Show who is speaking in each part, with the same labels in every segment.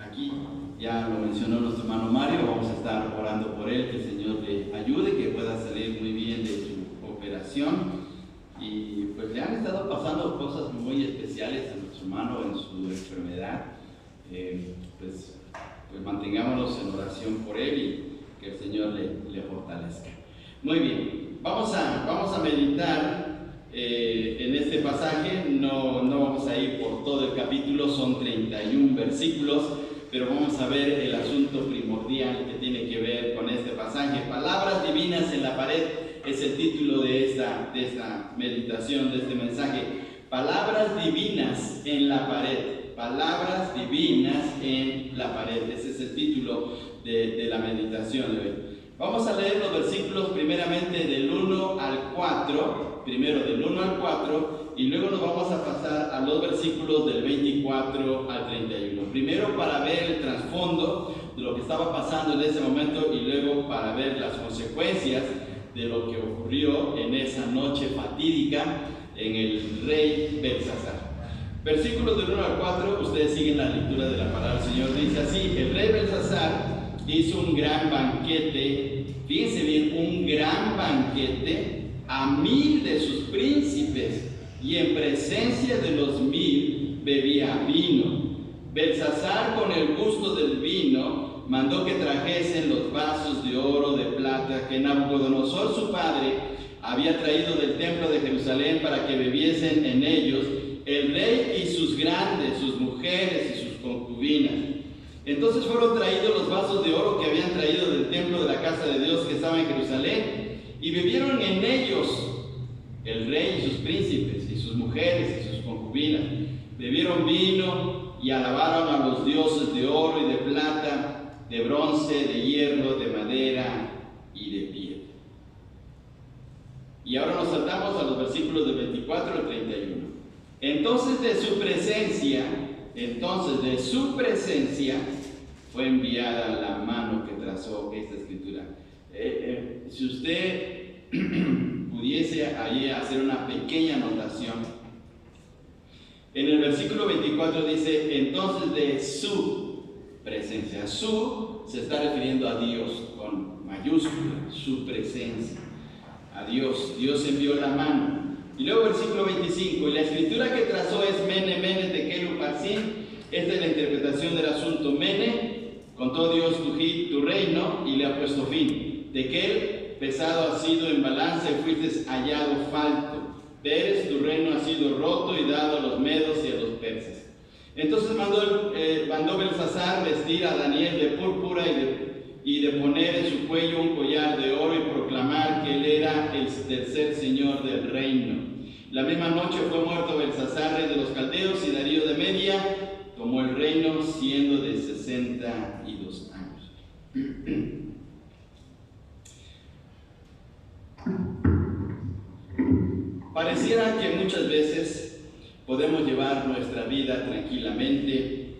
Speaker 1: aquí. Ya lo mencionó nuestro hermano Mario, vamos a estar orando por él, que el Señor le ayude, que pueda salir muy bien de su operación. Y pues le han estado pasando cosas muy especiales a nuestro hermano en su enfermedad. Pues mantengámonos en oración por él y que el Señor le fortalezca. Muy bien, vamos a meditar en este pasaje. No vamos a ir por todo el capítulo, son 31 versículos, pero vamos a ver el asunto primordial que tiene que ver con este pasaje. Palabras divinas en la pared es el título de esta meditación, de este mensaje. Palabras divinas en la pared. Palabras divinas en la pared. Ese es el título de la meditación de hoy. Vamos a leer los versículos primeramente del 1 al 4. Primero del 1 al 4. Y luego nos vamos a pasar a los versículos del 24 al 31. Primero para ver el trasfondo de lo que estaba pasando en ese momento y luego para ver las consecuencias de lo que ocurrió en esa noche fatídica en el rey Belsasar. Versículos del 1 al 4, ustedes siguen la lectura de la palabra del Señor. Dice así: el rey Belsasar hizo un gran banquete, fíjense bien, un gran banquete a 1000 de sus príncipes, y en presencia de los 1000 bebía vino. Belsasar, con el gusto del vino, mandó que trajesen los vasos de oro, de plata, que Nabucodonosor su padre había traído del templo de Jerusalén, para que bebiesen en ellos el rey y sus grandes, sus mujeres y sus concubinas. Entonces fueron traídos los vasos de oro que habían traído del templo de la casa de Dios que estaba en Jerusalén, y bebieron en ellos el rey y sus príncipes y sus mujeres y sus concubinas. Bebieron vino y alabaron a los dioses de oro y de plata, de bronce, de hierro, de madera y de piedra. Y ahora nos saltamos a los versículos del 24 al 31. Entonces de su presencia fue enviada la mano que trazó esta escritura. Si usted pudiese allí hacer una pequeña anotación, en el versículo 24 dice: entonces de su presencia. Su se está refiriendo a Dios con mayúscula, su presencia, a Dios. Dios envió la mano. Y luego versículo 25, y la escritura que trazó es Mene, Mene, Tekel, Upharsin. Esta es la interpretación del asunto. Mene, contó Dios tu reino y le ha puesto fin. Tekel, pesado ha sido en balanza y fuiste hallado falto. Peres, tu reino ha sido roto y dado a los medos y a los persas. Entonces mandó Belsasar vestir a Daniel de púrpura y de poner en su cuello un collar de oro y proclamar que él era el tercer señor del reino. La misma noche fue muerto Belsasar, rey de los caldeos, y Darío de Media tomó el reino, siendo de 62 años. Pareciera que muchas veces podemos llevar nuestra vida tranquilamente,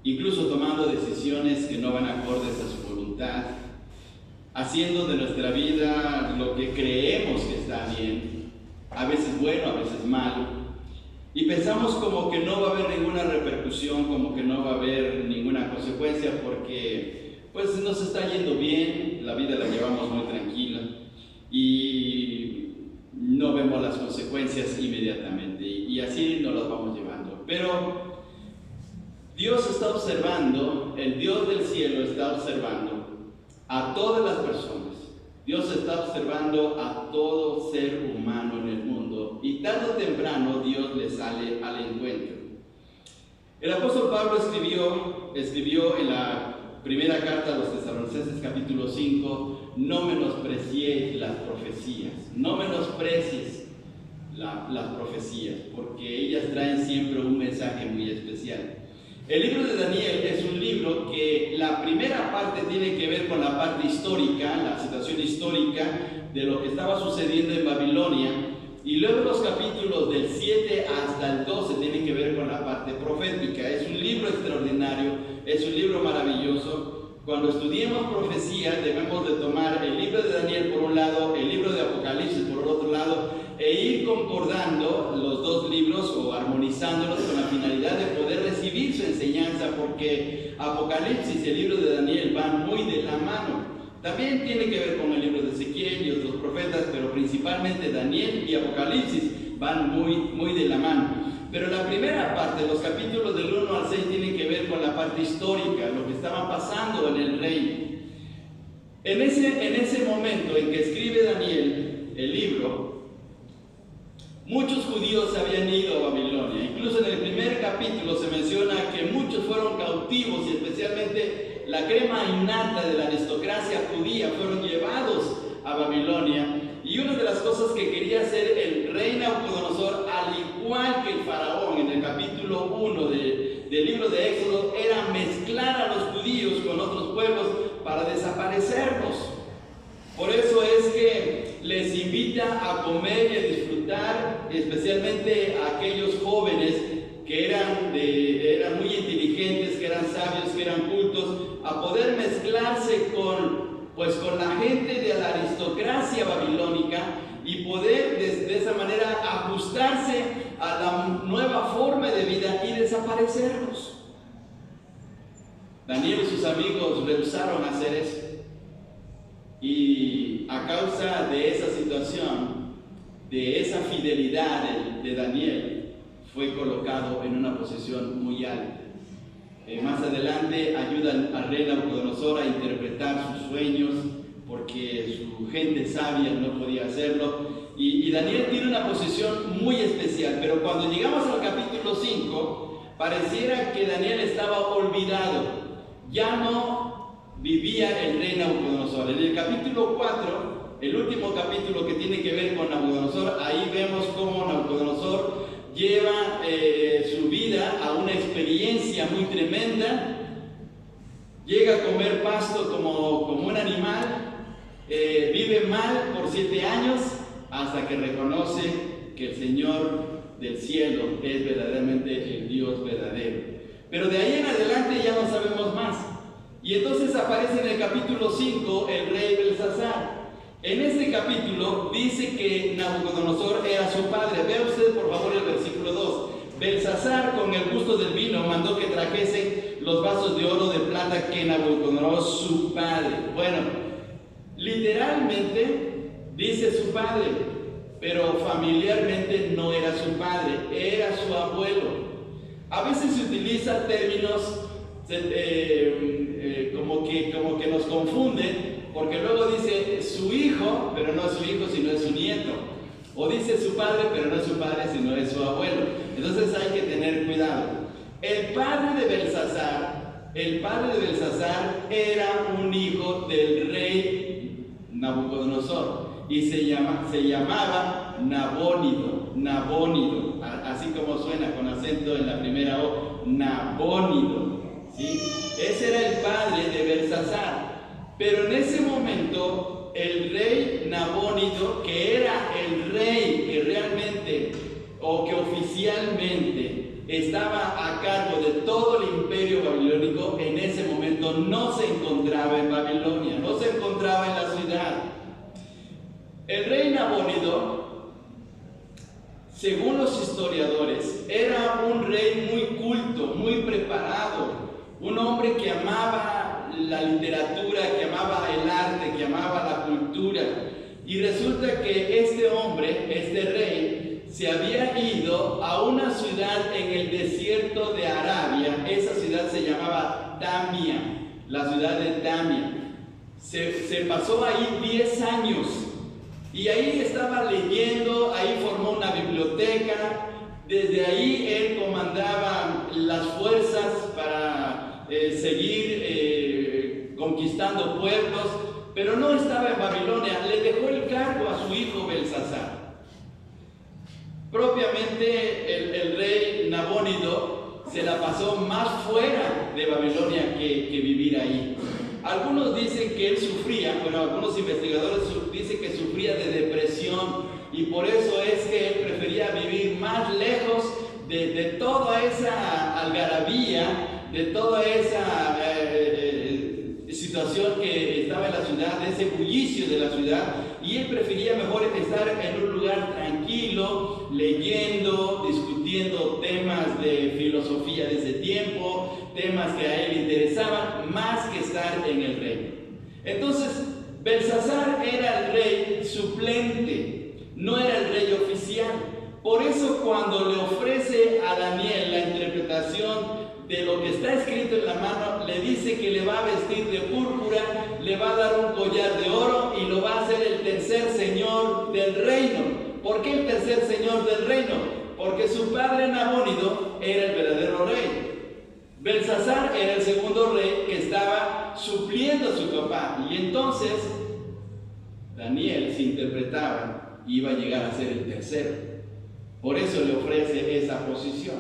Speaker 1: incluso tomando decisiones que no van acordes a su voluntad, haciendo de nuestra vida lo que creemos que está bien, a veces bueno, a veces malo, y pensamos como que no va a haber ninguna repercusión, como que no va a haber ninguna consecuencia, porque pues nos está yendo bien, la vida la llevamos muy tranquila y no vemos las consecuencias inmediatamente, y así nos las vamos llevando. Pero Dios está observando, el Dios del cielo está observando a todas las personas. Dios está observando a todo ser humano en el mundo, y tarde o temprano Dios le sale al encuentro. El apóstol Pablo escribió en la primera carta a los Tesalonicenses, capítulo 5: no menospreciéis las profecías, no menosprecies las profecías, porque ellas traen siempre un mensaje muy especial. El libro de Daniel es un libro que la primera parte tiene que ver con la parte histórica, la situación histórica de lo que estaba sucediendo en Babilonia, y luego los capítulos del 7 hasta el 12 tienen que ver con la parte profética. Es un libro extraordinario, es un libro maravilloso. Cuando estudiemos profecía debemos de tomar el libro de Daniel por un lado, el libro de Apocalipsis por el otro lado, e ir concordando los dos libros o armonizándolos con la finalidad de poder recibir su enseñanza, porque Apocalipsis y el libro de Daniel van muy de la mano. También tiene que ver con el libro de Ezequiel y otros profetas, pero principalmente Daniel y Apocalipsis van muy de la mano. Pero la primera parte, los capítulos del 1 al 6, tienen que ver con la parte histórica, lo que estaba pasando en el reino. En ese momento en que escribe Daniel el libro, muchos judíos habían ido a Babilonia. Incluso en el primer capítulo se menciona que muchos fueron cautivos, y especialmente la crema innata de la aristocracia judía fueron llevados a Babilonia. Y una de las cosas que quería hacer el rey Nabucodonosor, al igual que el faraón en el capítulo 1 del libro de Éxodo, era mezclar a los judíos con otros pueblos para desaparecerlos. Por eso es que les invita a comer y a disfrutar, especialmente a aquellos jóvenes que eran muy inteligentes, que eran sabios, que eran cultos, a poder mezclarse con la gente de la aristocracia babilónica y poder de esa manera ajustarse a la nueva forma de vida y desaparecerlos. Daniel y sus amigos rehusaron hacer eso, y a causa de esa situación, de esa fidelidad de Daniel, fue colocado en una posición muy alta. Más adelante ayudan al rey Nabucodonosor a interpretar sus sueños, porque su gente sabia no podía hacerlo, y Daniel tiene una posición muy especial. Pero cuando llegamos al capítulo 5, pareciera que Daniel estaba olvidado, ya no vivía el rey Nabucodonosor. En el capítulo 4, el último capítulo que tiene que ver con Nabucodonosor, ahí vemos cómo Nabucodonosor lleva su vida a una experiencia muy tremenda. Llega a comer pasto como un animal, vive mal por 7 años, hasta que reconoce que el Señor del cielo es verdaderamente el Dios verdadero. Pero de ahí en adelante ya no sabemos más. Y entonces aparece en el capítulo 5 el rey Belsasar. En este capítulo dice que Nabucodonosor era su padre. Vea usted por favor el versículo 2. Belsasar, con el gusto del vino, mandó que trajesen los vasos de oro, de plata, que Nabucodonosor, su padre. Bueno, literalmente dice su padre, pero familiarmente no era su padre, era su abuelo. A veces se utilizan términos como que nos confunden, porque luego dice su hijo, pero no es su hijo, sino es su nieto. O dice su padre, pero no es su padre, sino es su abuelo. Entonces hay que tener cuidado. El padre de Belsasar era un hijo del rey Nabucodonosor, y se llamaba Nabónido, así como suena con acento en la primera O, Nabónido, ¿sí? Ese era el padre de Belsasar. Pero en ese momento el rey Nabónido, que era el rey que realmente o que oficialmente estaba a cargo de todo el imperio babilónico, en ese momento no se encontraba en Babilonia, no se encontraba en la ciudad. El rey Nabónido, según los historiadores, era un rey muy culto, muy preparado, un hombre que amaba la literatura, que amaba el arte, que amaba la cultura. Y resulta que este hombre, este rey, se había ido a una ciudad en el desierto de Arabia. Esa ciudad se llamaba Tamia, la ciudad de Tamia. Se pasó ahí 10 años. Y ahí estaba leyendo, ahí formó una biblioteca. Desde ahí él comandaba las fuerzas para seguir conquistando pueblos, pero no estaba en Babilonia. Le dejó el cargo a su hijo Belsasar. Propiamente el rey Nabónido se la pasó más fuera de Babilonia que vivir ahí. Algunos dicen que él sufría, algunos investigadores dicen que sufría de depresión, y por eso es que él prefería vivir más lejos de toda esa algarabía, de toda esa situación que estaba en la ciudad, de ese bullicio de la ciudad, y él prefería mejor estar en un lugar tranquilo. tranquilo, leyendo, discutiendo temas de filosofía de ese tiempo, temas que a él le interesaban, más que estar en el reino. Entonces, Belsasar era el rey suplente, no era el rey oficial. Por eso cuando le ofrece a Daniel la interpretación de lo que está escrito en la mano, le dice que le va a vestir de púrpura, le va a dar un collar de oro y lo va a hacer el tercer señor del reino. ¿Por qué el tercer señor del reino? Porque su padre Nabónido era el verdadero rey. Belsasar era el segundo rey que estaba supliendo a su papá. Y entonces Daniel, si interpretaba, iba a llegar a ser el tercero. Por eso le ofrece esa posición.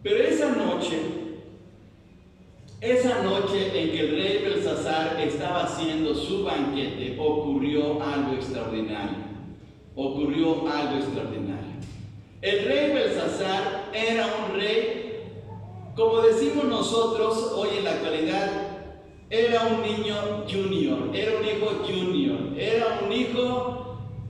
Speaker 1: Pero esa noche en que el rey Belsasar estaba haciendo su banquete, ocurrió algo extraordinario. El rey Belsasar era un rey, como decimos nosotros hoy en la actualidad, era un niño junior, era un hijo junior, era un hijo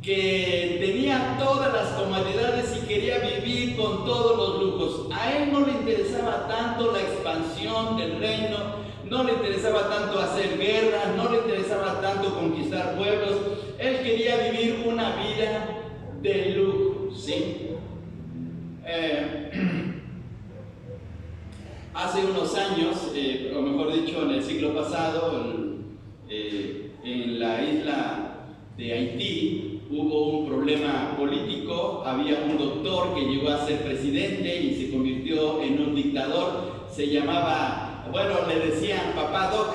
Speaker 1: que tenía todas las comodidades y quería vivir con todos los lujos. A él no le interesaba tanto la expansión del reino, no le interesaba tanto hacer guerras, no le interesaba tanto conquistar pueblos. Él quería vivir una vida de lujo, ¿sí? Hace unos años, o mejor dicho, en el siglo pasado, en la isla de Haití, hubo un problema político. Había un doctor que llegó a ser presidente y se convirtió en un dictador. Se llamaba, bueno, le decían Papá Doc.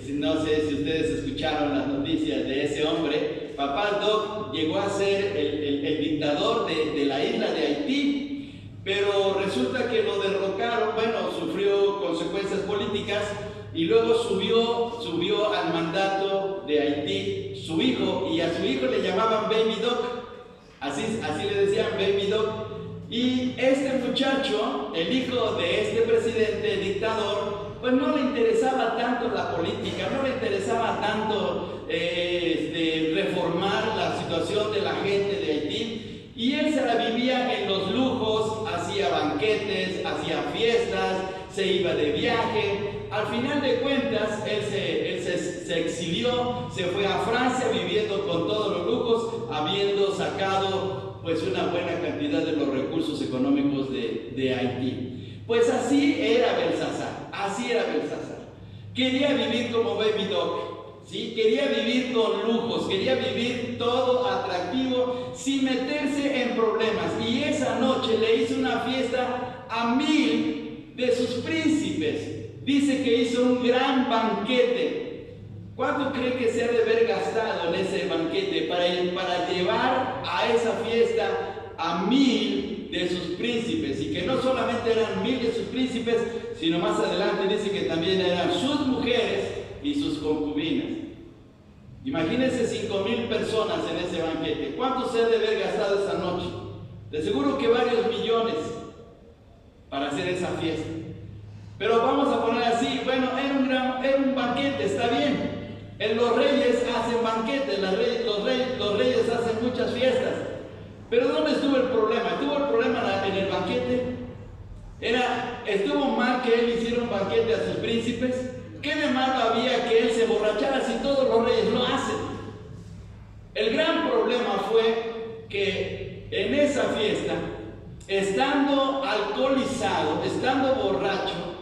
Speaker 1: No sé si ustedes escucharon las noticias de ese hombre. Papá Doc llegó a ser el dictador de la isla de Haití, pero resulta que lo derrocaron. Bueno, sufrió consecuencias políticas y luego subió al mandato de Haití su hijo, y a su hijo le llamaban Baby Doc, así le decían, Baby Doc. Y este muchacho, el hijo de este presidente dictador, pues no le interesaba tanto la política, no le interesaba tanto reformar la situación de la gente de Haití, y él se la vivía en los lujos, hacía banquetes, hacía fiestas, se iba de viaje. Al final de cuentas, él se exilió, se fue a Francia viviendo con todos los lujos, habiendo sacado pues una buena cantidad de los recursos económicos de Haití. Pues así era Belsasar. Quería vivir como Baby Doc, ¿sí? Quería vivir con lujos, quería vivir todo atractivo, sin meterse en problemas. Y esa noche le hizo una fiesta a 1000 de sus príncipes. Dice que hizo un gran banquete. ¿Cuánto cree que se ha de haber gastado en ese banquete para llevar a esa fiesta a 1000 de sus príncipes? Y que no solamente eran 1000 de sus príncipes, sino más adelante dice que también eran sus mujeres y sus concubinas. Imagínense 5000 personas en ese banquete. ¿Cuánto se ha de haber gastado esa noche? De seguro que varios millones para hacer esa fiesta. Pero vamos a poner así, bueno, era un banquete, está bien. Los reyes hacen banquetes, los reyes hacen muchas fiestas. Pero ¿dónde estuvo el problema? ¿Estuvo el problema en el banquete? ¿Estuvo mal que él hiciera un banquete a sus príncipes? ¿Qué de malo había que él se emborrachara si todos los reyes lo hacen? El gran problema fue que en esa fiesta, estando alcoholizado, estando borracho,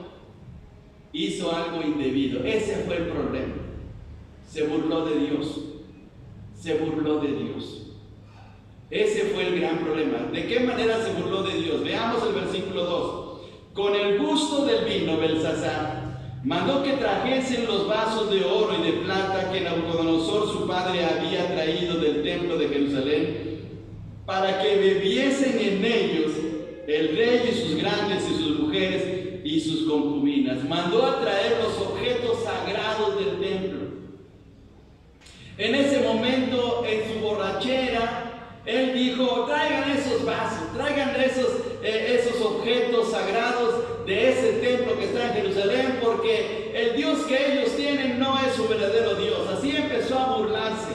Speaker 1: hizo algo indebido. Ese fue el problema. Se burló de Dios. Ese fue el gran problema. ¿De qué manera se burló de Dios? Veamos el versículo 2. Con el gusto del vino, Belsasar mandó que trajesen los vasos de oro y de plata que Nabucodonosor su padre había traído del templo de Jerusalén, para que bebiesen en ellos el rey y sus grandes y sus mujeres y sus concubinas. Mandó a traer los objetos sagrados del templo. En ese momento, en su borrachera, él dijo: traigan esos vasos, traigan esos objetos sagrados de ese templo que está en Jerusalén, porque el Dios que ellos tienen no es su verdadero Dios. Así empezó a burlarse.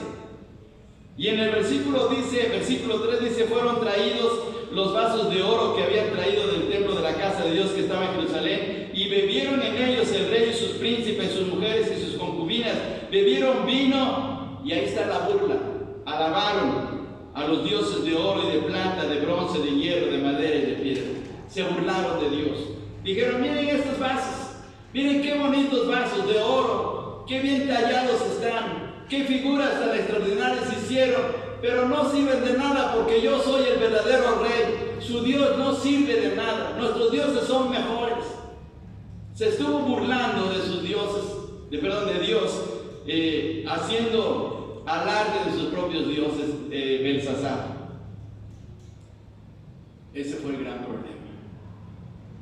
Speaker 1: Y en el versículo 3 dice, fueron traídos los vasos de oro que habían traído del templo de la casa de Dios que estaba en Jerusalén, y bebieron en ellos el rey y sus príncipes, sus mujeres y sus concubinas, bebieron vino, y ahí está la burla, alabaron a los dioses de oro y de plata, de bronce, de hierro, de madera y de piedra. Se burlaron de Dios. Dijeron, miren estos vasos, miren qué bonitos vasos de oro, qué bien tallados están, qué figuras tan extraordinarias hicieron, pero no sirven de nada porque yo soy el verdadero rey. Su Dios no sirve de nada, nuestros dioses son mejores. Se estuvo burlando de sus dioses, de Dios, haciendo alarde de sus propios dioses, Belsasar. Ese fue el gran problema.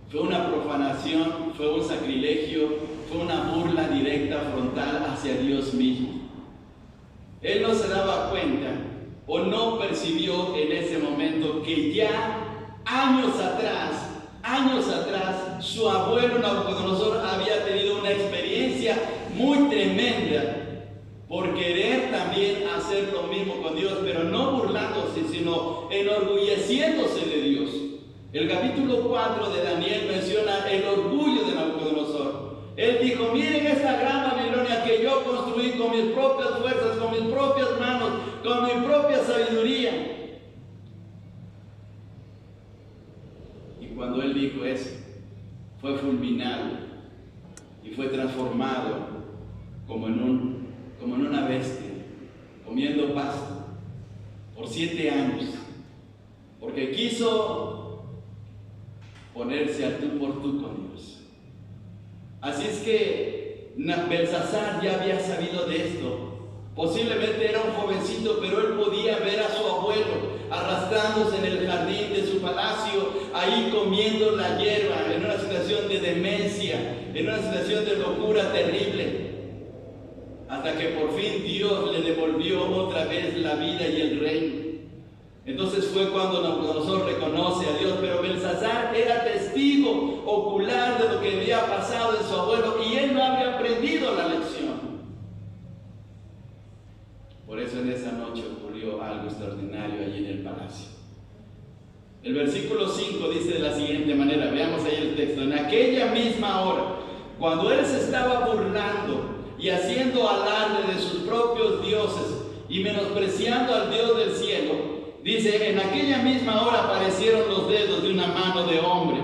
Speaker 1: Fue una profanación, fue un sacrilegio, fue una burla directa, frontal hacia Dios mismo. Él no se daba cuenta o no percibió en ese momento que ya años atrás, su abuelo Nabucodonosor había tenido una experiencia muy tremenda por querer también hacer lo mismo con Dios, pero no burlándose, sino enorgulleciéndose de Dios. El capítulo 4 de Daniel menciona el orgullo de Nabucodonosor. Él dijo, miren esta gran Babilonia que yo construí con mis propias fuerzas, con mis propias manos, con mi propia sabiduría. Y cuando él dijo eso, fue fulminado y fue transformado como en una bestia, comiendo pasto por 7 años, porque quiso ponerse al tú por tú con Dios. Así es que Belsasar ya había sabido de esto. Posiblemente era un jovencito, pero él podía ver a su abuelo arrastrándose en el jardín de su palacio, ahí comiendo la hierba, en una situación de demencia, en una situación de locura terrible, hasta que por fin Dios le devolvió otra vez la vida y el reino. Entonces fue cuando Nabucodonosor reconoce a Dios, pero Belsasar era testigo ocular de lo que había pasado en su abuelo y él no había aprendido la lección. Por eso en esa noche ocurrió algo extraordinario allí en el palacio. El versículo 5 dice de la siguiente manera, veamos ahí el texto: en aquella misma hora, cuando él se estaba burlando y haciendo alarde de sus propios dioses y menospreciando al Dios del cielo, dice, en aquella misma hora aparecieron los dedos de una mano de hombre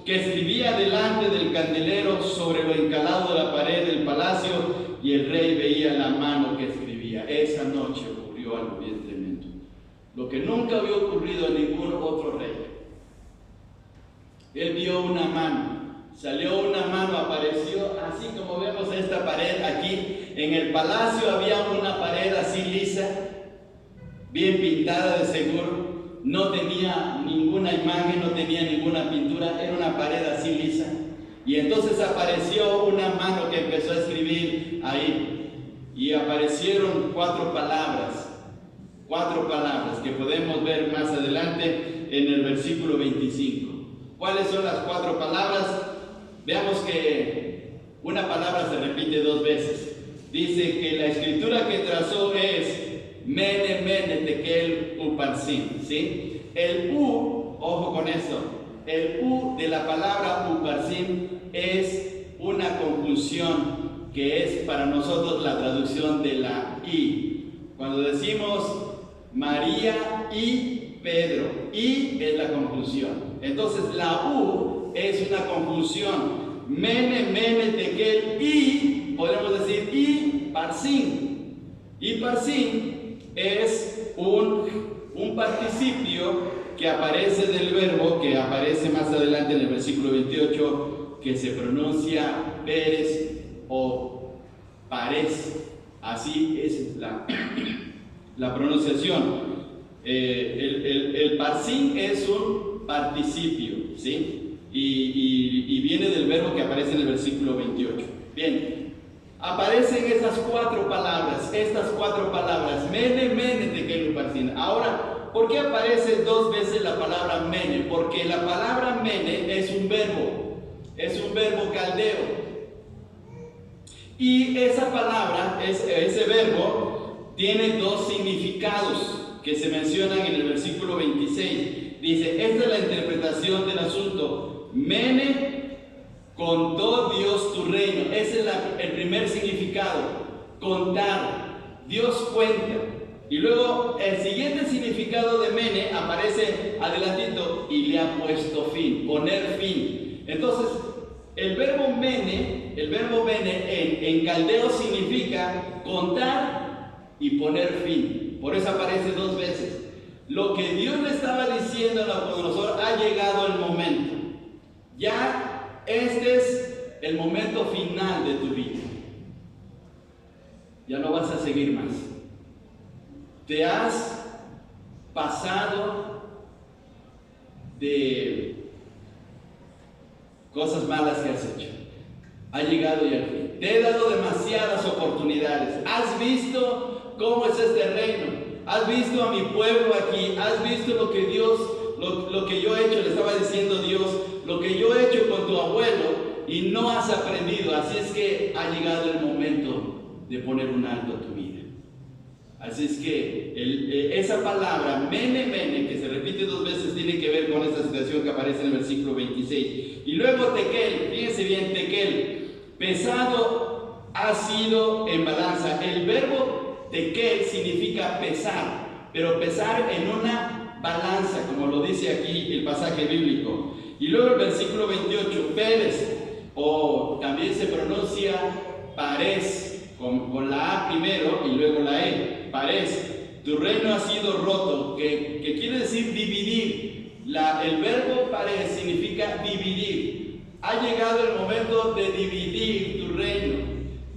Speaker 1: que escribía delante del candelero sobre lo encalado de la pared del palacio, y el rey veía la mano que escribía. Esa noche ocurrió algo bien tremendo, lo que nunca había ocurrido a ningún otro rey. Él vio una mano, salió una mano, apareció así como vemos esta pared aquí. En el palacio había una pared así lisa, bien pintada de seguro, no tenía ninguna imagen, no tenía ninguna pintura, era una pared así lisa. Y entonces apareció una mano que empezó a escribir ahí, y aparecieron 4 palabras que podemos ver más adelante en el versículo 25. ¿Cuáles son las 4 palabras? Veamos que una palabra se repite 2 veces. Dice que la escritura que trazó es Mene, Mene, Tekel, Uparsin, ¿sí? El U, ojo con esto, el U de la palabra Uparsin es una conjunción que es para nosotros la traducción de la I. Cuando decimos María y Pedro, I es la conjunción. Entonces la U es una conjunción. Mene, Mene, Tekel, I, podemos decir I, Parsin. I, Parsin es un participio que aparece del verbo, que aparece más adelante en el versículo 28, que se pronuncia Pérez o Parez. Así es la pronunciación. El Parsin es un participio, ¿sí? Y viene del verbo que aparece en el versículo 28. Bien, aparecen estas 4 palabras, Mene, Mene, Tekel, Uparsin. Ahora, ¿por qué aparece 2 veces la palabra Mene? Porque la palabra Mene es un verbo caldeo. Y esa palabra, ese verbo, tiene dos significados que se mencionan en el versículo 26. Dice, esta es la interpretación del asunto. Mene, contó Dios tu reino. Ese es el primer significado. Contar. Dios cuenta. Y luego el siguiente significado de mene aparece adelantito y le ha puesto fin, poner fin. Entonces, el verbo mene en caldeo significa contar y poner fin. Por eso aparece dos veces. Lo que Dios le estaba diciendo a Nabucodonosor, ha llegado el momento. Ya este es el momento final de tu vida. Ya no vas a seguir más. Te has pasado de cosas malas que has hecho. Ha llegado ya el fin. Te he dado demasiadas oportunidades. Has visto cómo es este reino. Has visto a mi pueblo aquí. Has visto lo que Dios, lo que yo he hecho. Le estaba diciendo Dios, lo que yo he hecho con tu abuelo y no has aprendido. Así es que ha llegado el momento de poner un alto a tu vida. Así es que esa palabra, mene, mene, que se repite dos veces, tiene que ver con esta situación que aparece en el versículo 26. Y luego tekel, fíjense bien, tekel, pesado ha sido en balanza. El verbo tekel significa pesar, pero pesar en una balanza, como lo dice aquí el pasaje bíblico. Y luego el versículo 28, Pérez, o también se pronuncia Parés, con la A primero y luego la E, Parés. Tu reino ha sido roto, que quiere decir dividir. El verbo Parés significa dividir. Ha llegado el momento de dividir tu reino.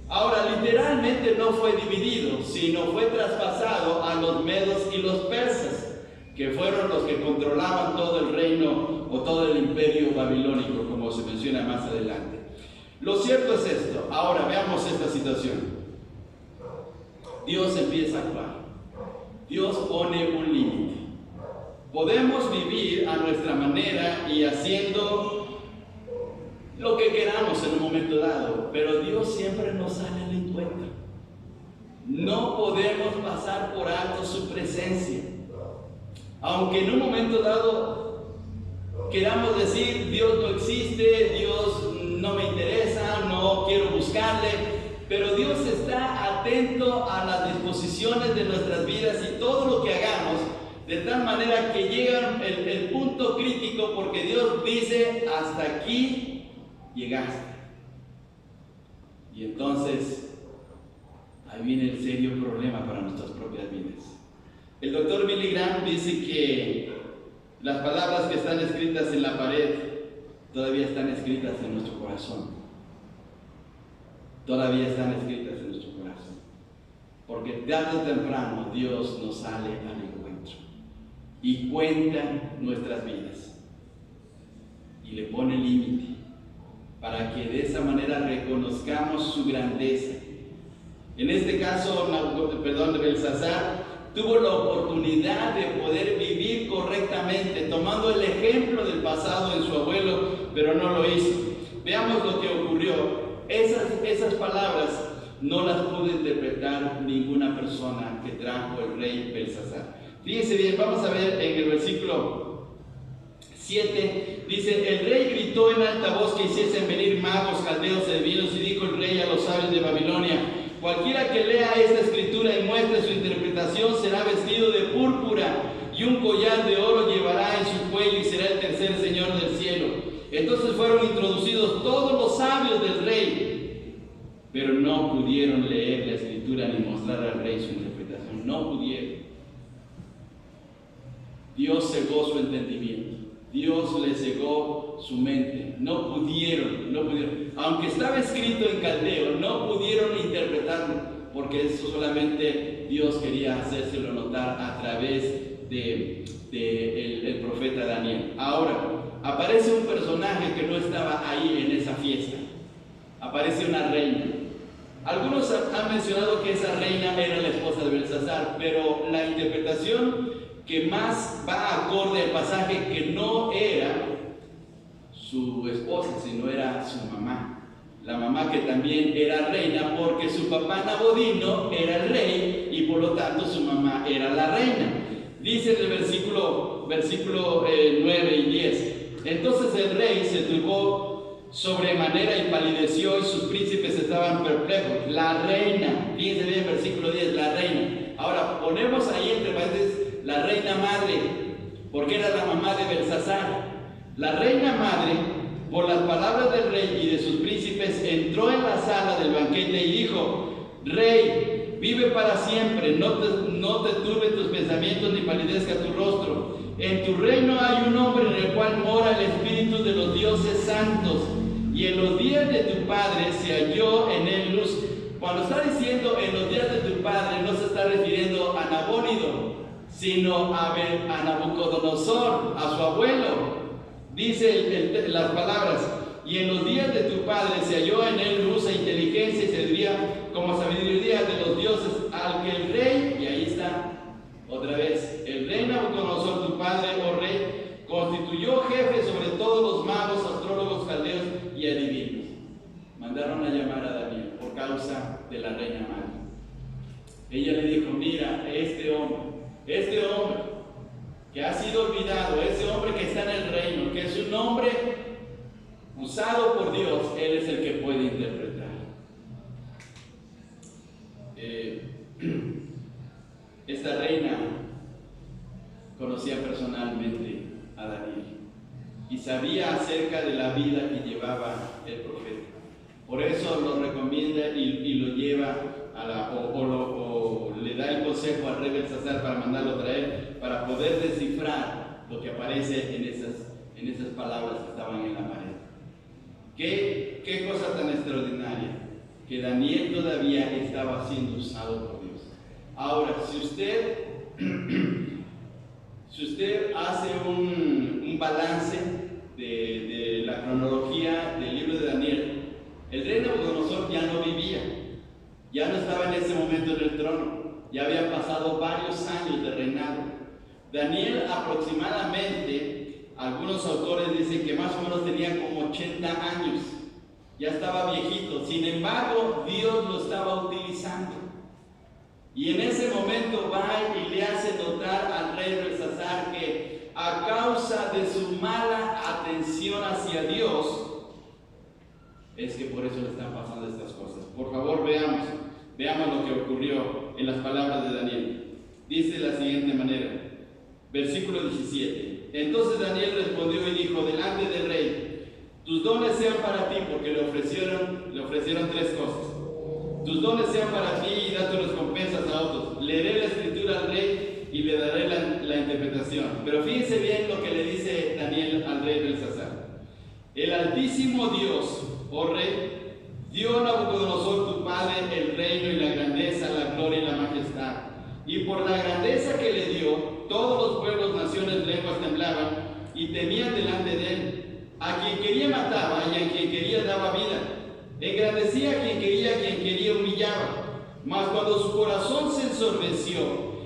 Speaker 1: Ahora, literalmente no fue dividido, sino fue traspasado a los medos y los persas, que fueron los que controlaban todo el reino o todo el imperio babilónico, como se menciona más adelante. Lo cierto es esto. Ahora veamos esta situación. Dios empieza a actuar. Dios pone un límite. Podemos vivir a nuestra manera y haciendo lo que queramos en un momento dado, pero Dios siempre nos sale al encuentro. No podemos pasar por alto su presencia. Aunque en un momento dado queramos decir, Dios no existe, Dios no me interesa, no quiero buscarle, pero Dios está atento a las disposiciones de nuestras vidas y todo lo que hagamos, de tal manera que llega el punto crítico, porque Dios dice, hasta aquí llegaste. Y entonces, ahí viene el serio problema para nuestras propias vidas. El doctor Billy Graham dice que las palabras que están escritas en la pared todavía están escritas en nuestro corazón. Todavía están escritas en nuestro corazón. Porque tarde o temprano Dios nos sale al encuentro y cuenta nuestras vidas y le pone límite para que de esa manera reconozcamos su grandeza. En este caso, Belsasar tuvo la oportunidad de poder vivir correctamente, tomando el ejemplo del pasado de su abuelo, pero no lo hizo. Veamos lo que ocurrió. Esas palabras no las pudo interpretar ninguna persona que trajo el rey Belsasar. Fíjense bien, vamos a ver en el versículo 7, dice, el rey gritó en alta voz que hiciesen venir magos, caldeos, adivinos, y dijo el rey a los sabios de Babilonia, cualquiera que lea esta escritura y muestre su interpretación será vestido de púrpura y un collar de oro llevará en su cuello y será el tercer señor del cielo. Entonces fueron introducidos todos los sabios del rey, pero no pudieron leer la escritura ni mostrar al rey su interpretación. No pudieron. Dios cegó su entendimiento. Dios le cegó su mente. No pudieron. Aunque estaba escrito en caldeo, no pudieron interpretarlo, porque eso solamente Dios quería hacérselo notar a través del profeta Daniel. Ahora, aparece un personaje que no estaba ahí en esa fiesta. Aparece una reina. Algunos han mencionado que esa reina era la esposa de Belsasar, pero la interpretación que más va acorde al pasaje, que no era su esposa, sino era su mamá, la mamá que también era reina, porque su papá Nabodino era el rey y por lo tanto su mamá era la reina. Dice en el versículo 9 y 10, entonces el rey se turbó sobremanera y palideció y sus príncipes estaban perplejos. La reina, fíjense bien, versículo 10, la reina. Ahora ponemos ahí entre paréntesis la reina madre, porque era la mamá de Belsasar. La reina madre, por las palabras del rey y de sus príncipes, entró en la sala del banquete y dijo: Rey, vive para siempre, no te turbe tus pensamientos ni palidezca tu rostro. En tu reino hay un hombre en el cual mora el espíritu de los dioses santos, y en los días de tu padre se halló en él luz. Cuando está diciendo en los días de tu padre, no se está refiriendo a Nabónido, sino a Nabucodonosor, a su abuelo. Dice las palabras: y en los días de tu padre se halló en él luz e inteligencia y sabiduría, como sabiduría de los dioses, al que el rey, y ahí está otra vez, el rey Nabucodonosor, tu padre, oh rey, constituyó jefe sobre todos los magos, astrólogos, caldeos y adivinos. Mandaron a llamar a Daniel por causa de la reina madre. Ella le dijo: mira, este hombre que ha sido olvidado, ese hombre que está en el reino, que es un hombre usado por Dios, él es el que puede interpretar. Esta reina conocía personalmente a Daniel y sabía acerca de la vida que llevaba el profeta. Por eso lo recomienda y lo lleva o le da el consejo al rey Belsasar para mandarlo a traer, para poder descifrar lo que aparece en esas palabras que estaban en la pared. ¿Qué cosa tan extraordinaria? Que Daniel todavía estaba siendo usado por Dios. Ahora, si usted hace un balance de la cronología del libro de Daniel, el rey Nabucodonosor ya no vivía, ya no estaba en ese momento en el trono, ya habían pasado varios años de reinado. Daniel aproximadamente, algunos autores dicen que más o menos tenía como 80 años, ya estaba viejito. Sin embargo, Dios lo estaba utilizando. Y en ese momento va y le hace notar al rey Belsasar que a causa de su mala atención hacia Dios, es que por eso le están pasando estas cosas. Por favor, veamos lo que ocurrió en las palabras de Daniel. Dice de la siguiente manera, versículo 17. Entonces Daniel respondió y dijo delante del rey: tus dones sean para ti, porque le ofrecieron tres cosas. Tus dones sean para ti y da tus recompensas a otros. Leeré la escritura al rey y le daré la interpretación. Pero fíjense bien lo que le dice Daniel al rey Belsasar. El Altísimo Dios, oh rey, dio a Nabucodonosor tu padre el reino y la grandeza, la gloria y la majestad. Y por la grandeza que le dio, todos los pueblos, naciones, lenguas temblaban y temían delante de él. A quien quería mataba y a quien quería daba vida. Engrandecía a quien quería humillaba. Mas cuando su corazón se ensordeció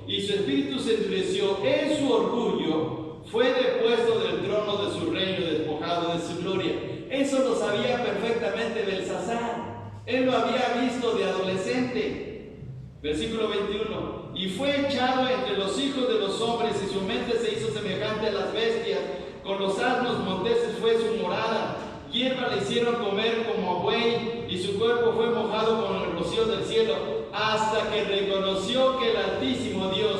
Speaker 1: y su espíritu se endureció en su orgullo, fue depuesto del trono de su reino, despojado de su gloria. Eso lo sabía perfectamente Belsasar. Él lo había visto de adolescente. Versículo 21. Y fue echado entre los hijos de los hombres, y su mente se hizo semejante a las bestias. Con los asnos monteses fue su morada. Hierba le hicieron comer como a buey, y su cuerpo fue mojado con el rocío del cielo, hasta que reconoció que el Altísimo Dios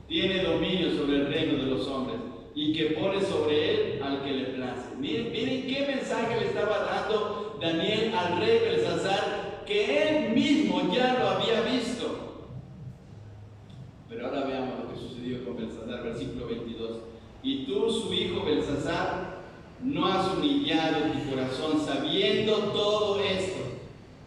Speaker 1: tiene dominio sobre el reino de los hombres, y que pone sobre él al que le place. Miren qué mensaje le estaba dando Daniel al rey Belsasar, que él mismo ya lo había visto. Pero ahora veamos lo que sucedió con Belsasar, versículo 22. Y tú, su hijo Belsasar, no has humillado tu corazón sabiendo todo esto,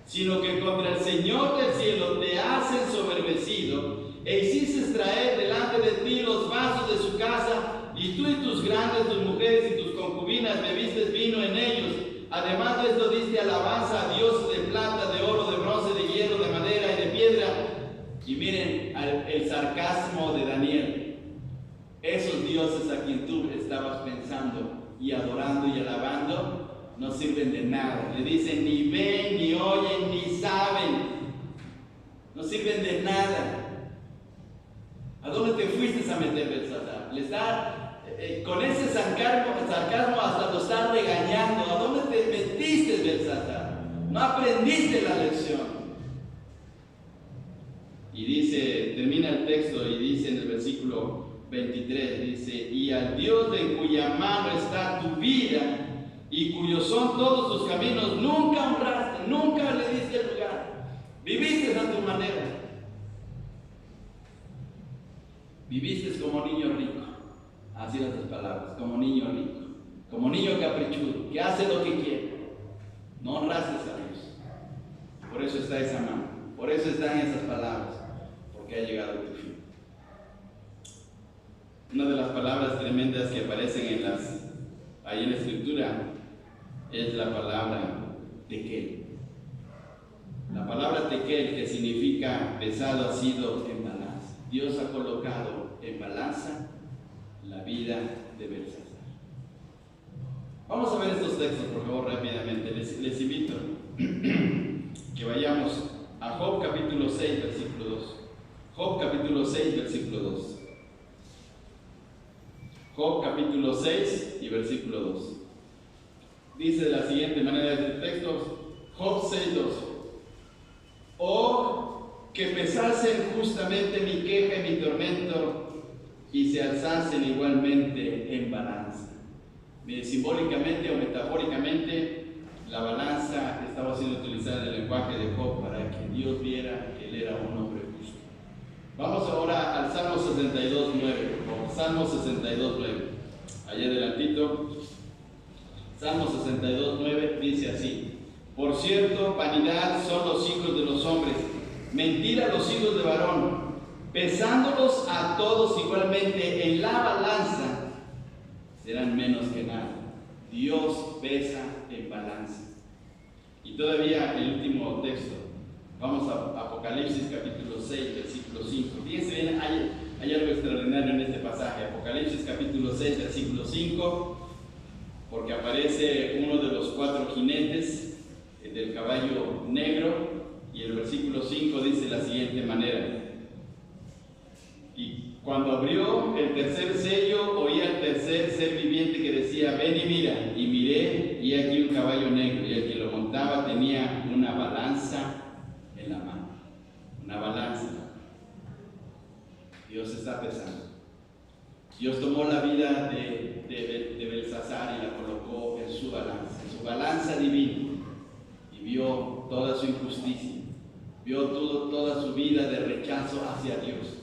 Speaker 1: sino que contra el Señor del cielo te has ensoberbecido, e hiciste traer delante de ti los vasos de su casa, y tú y tus grandes, tus mujeres y tus concubinas bebiste vino en ellos. Además de esto diste alabanza a dioses de plata, de oro, de bronce, de hierro, de madera y de piedra. Y miren el sarcasmo de Daniel. Esos dioses a quien tú estabas pensando y adorando y alabando, no sirven de nada. Le dicen ni ven, ni oyen, ni saben. No sirven de nada. ¿A dónde te fuiste a meter, Belsasar? Le está, con ese sarcasmo hasta lo está regañando. ¿A dónde te metiste, Belsasar? No aprendiste la lección. Y dice, termina el texto y dice en el versículo 23, dice, y al Dios de cuya mano está tu vida y cuyos son todos tus caminos, nunca honraste, nunca le diste el lugar. Viviste a tu manera. Viviste como niño rico. Así las palabras, como niño rico, como niño caprichudo, que hace lo que quiere. No honraste a Dios. Por eso está esa mano, por eso están esas palabras, porque ha llegado tu fin. Una de las palabras tremendas que aparecen ahí en la escritura es la palabra tekel. La palabra tekel, que significa pesado, ha sido en balanza. Dios ha colocado en balanza la vida de Belsasar. Vamos a ver estos textos, por favor, rápidamente. Les invito que vayamos a Job capítulo 6, versículo 2. Job capítulo 6, versículo 2. Job capítulo 6 y versículo 2. Dice de la siguiente manera este texto, Job 6, 2. Oh, que pesasen justamente mi queja y mi tormento y se alzasen igualmente en balanza. Simbólicamente o metafóricamente, la balanza estaba siendo utilizada en el lenguaje de Job para que Dios viera que él era un hombre justo. Vamos ahora al Salmo 62, 9. Salmo 62, 9. Allá adelantito. Salmo 62, 9 dice así: por cierto, vanidad son los hijos de los hombres, mentira los hijos de varón, pesándolos a todos igualmente en la balanza, serán menos que nada. Dios pesa en balanza. Y todavía el último texto, vamos a Apocalipsis capítulo 6, versículo 5. Fíjense bien, hay algo extraordinario en este pasaje. Apocalipsis capítulo 6, versículo 5, porque aparece uno de los 4 jinetes del caballo negro, y el versículo 5 dice de la siguiente manera: y cuando abrió el tercer sello, oí al tercer ser viviente que decía: ven y mira. Y miré, y aquí un caballo negro, y el que lo montaba tenía una balanza en la mano. Una balanza. Dios está pesando. Dios tomó la vida de Belsasar y la colocó en su balanza divina, y vio toda su injusticia, vio toda su vida de rechazo hacia Dios.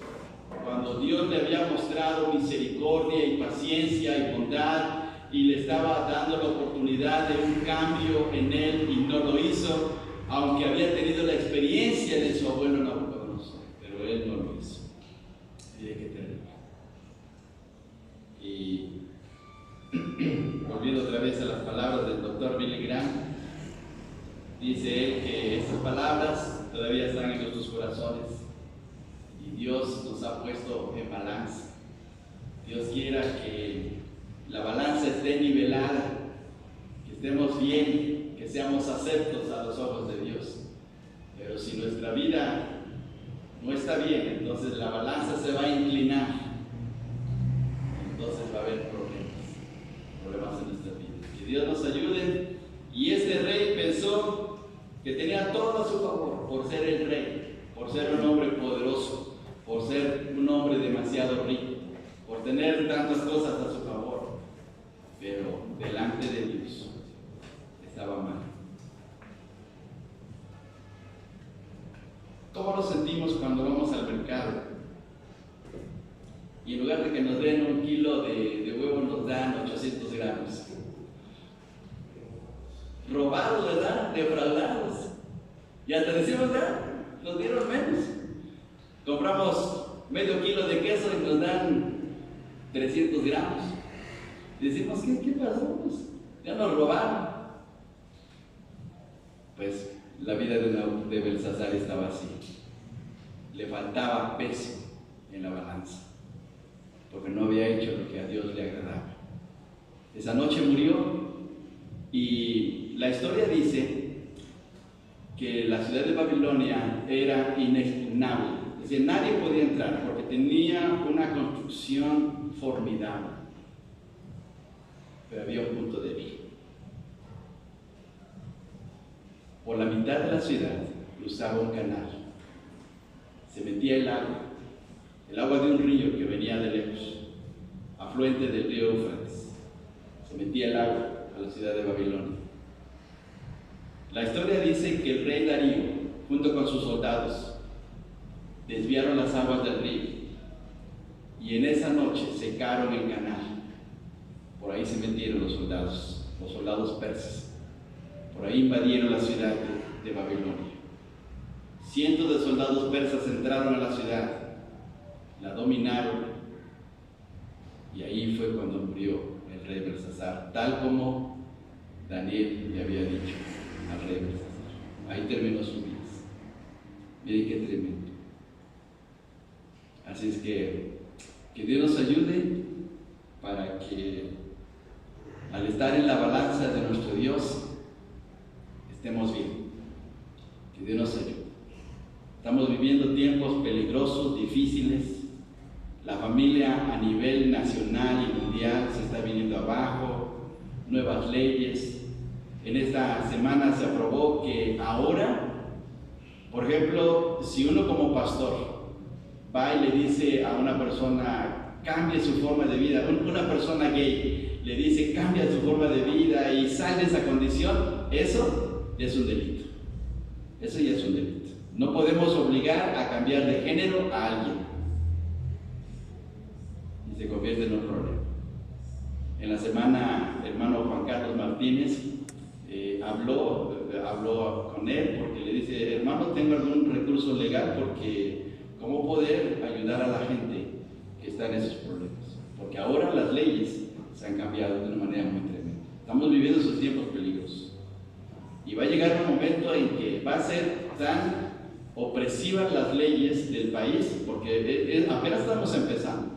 Speaker 1: Cuando Dios le había mostrado misericordia y paciencia y bondad, y le estaba dando la oportunidad de un cambio en él, y no lo hizo, aunque había tenido la experiencia de su abuelo Nabucodonosor, pero él no lo hizo. Mire qué terrible. Y volviendo otra vez a las palabras del doctor Billy Graham, dice él que estas palabras todavía están en nuestros corazones, y Dios nos ha puesto en balanza. Dios quiera que la balanza esté nivelada, que estemos bien, que seamos aceptos a los ojos de Dios. Pero si nuestra vida no está bien, entonces la balanza se va a inclinar, entonces va a haber problemas en nuestra vida. Que Dios nos ayude. Y este rey pensó que tenía todo a su favor por ser el rey, por ser un hombre poderoso, por ser un hombre demasiado rico, por tener tantas cosas a su favor, pero delante de Dios estaba mal. ¿Cómo nos sentimos cuando vamos al mercado y en lugar de que nos den 1 kilo de huevo nos dan 800 gramos? Robados, ¿verdad? Defraudados. Y hasta decimos, ya, nos dieron menos. Compramos medio kilo de queso y nos dan 300 gramos. Decimos, ¿qué pasó? Pues ya nos robaron. Pues la vida de Belsasar estaba así. Le faltaba peso en la balanza, porque no había hecho lo que a Dios le agradaba. Esa noche murió, Y la historia dice que la ciudad de Babilonia era inexpugnable, es decir, nadie podía entrar porque tenía una construcción formidable, pero había un punto débil. Por la mitad de la ciudad cruzaba un canal, se metía el agua de un río que venía de lejos, afluente del río Éufrates, se metía el agua a la ciudad de Babilonia. La historia dice que el rey Darío, junto con sus soldados, desviaron las aguas del río y en esa noche secaron el canal. Por ahí se metieron los soldados persas. Por ahí invadieron la ciudad de Babilonia. Cientos de soldados persas entraron a la ciudad, la dominaron, y ahí fue cuando murió el rey Belsasar, tal como Daniel le había dicho al rey Belsasar. Ahí terminó su vida. Miren qué tremendo. Así es que Dios nos ayude para que al estar en la balanza de nuestro Dios estemos bien. Que Dios nos ayude. Estamos viviendo tiempos peligrosos, difíciles. La familia a nivel nacional y mundial se está viniendo abajo. Nuevas leyes. En esta semana se aprobó que ahora, por ejemplo, si uno como pastor va y le dice a una persona cambie su forma de vida, una persona gay le dice cambia su forma de vida y sale de esa condición, eso es un delito. Eso ya es un delito. No podemos obligar a cambiar de género a alguien y se convierte en un problema. En la semana, el hermano Juan Carlos Martínez habló con él porque le dice, hermano, tengo algún recurso legal porque ¿cómo poder ayudar a la gente que está en esos problemas? Porque ahora las leyes se han cambiado de una manera muy tremenda. Estamos viviendo esos tiempos peligrosos. Y va a llegar un momento en que va a ser tan opresivas las leyes del país, porque apenas estamos empezando.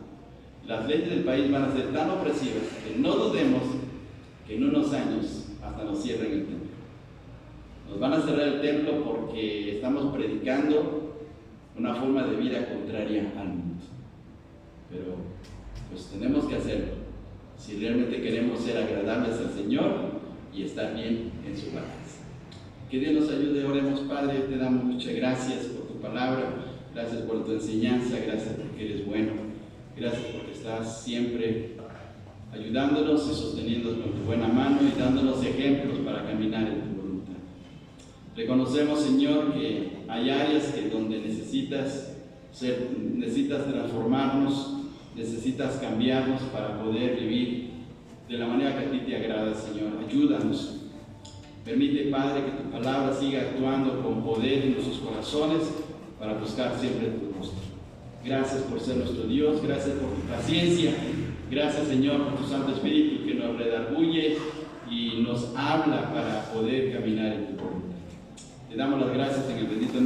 Speaker 1: Las leyes del país van a ser tan opresivas que no dudemos que en unos años hasta nos cierren el templo. Nos van a cerrar el templo porque estamos predicando una forma de vida contraria al mundo. Pero pues tenemos que hacerlo si realmente queremos ser agradables al Señor y estar bien en su balanza. Que Dios nos ayude. Oremos. Padre, te damos muchas gracias por tu palabra, gracias por tu enseñanza, gracias porque eres bueno, gracias porque estás siempre ayudándonos y sosteniéndonos con tu buena mano y dándonos ejemplos para caminar en tu voluntad. Reconocemos, Señor, que hay áreas donde necesitas transformarnos, necesitas cambiarnos para poder vivir de la manera que a ti te agrada, Señor. Ayúdanos. Permite, Padre, que tu palabra siga actuando con poder en nuestros corazones para buscar siempre tu rostro. Gracias por ser nuestro Dios, gracias por tu paciencia, gracias, Señor, por tu Santo Espíritu que nos redarguye y nos habla para poder caminar en tu voluntad. Te damos las gracias en el bendito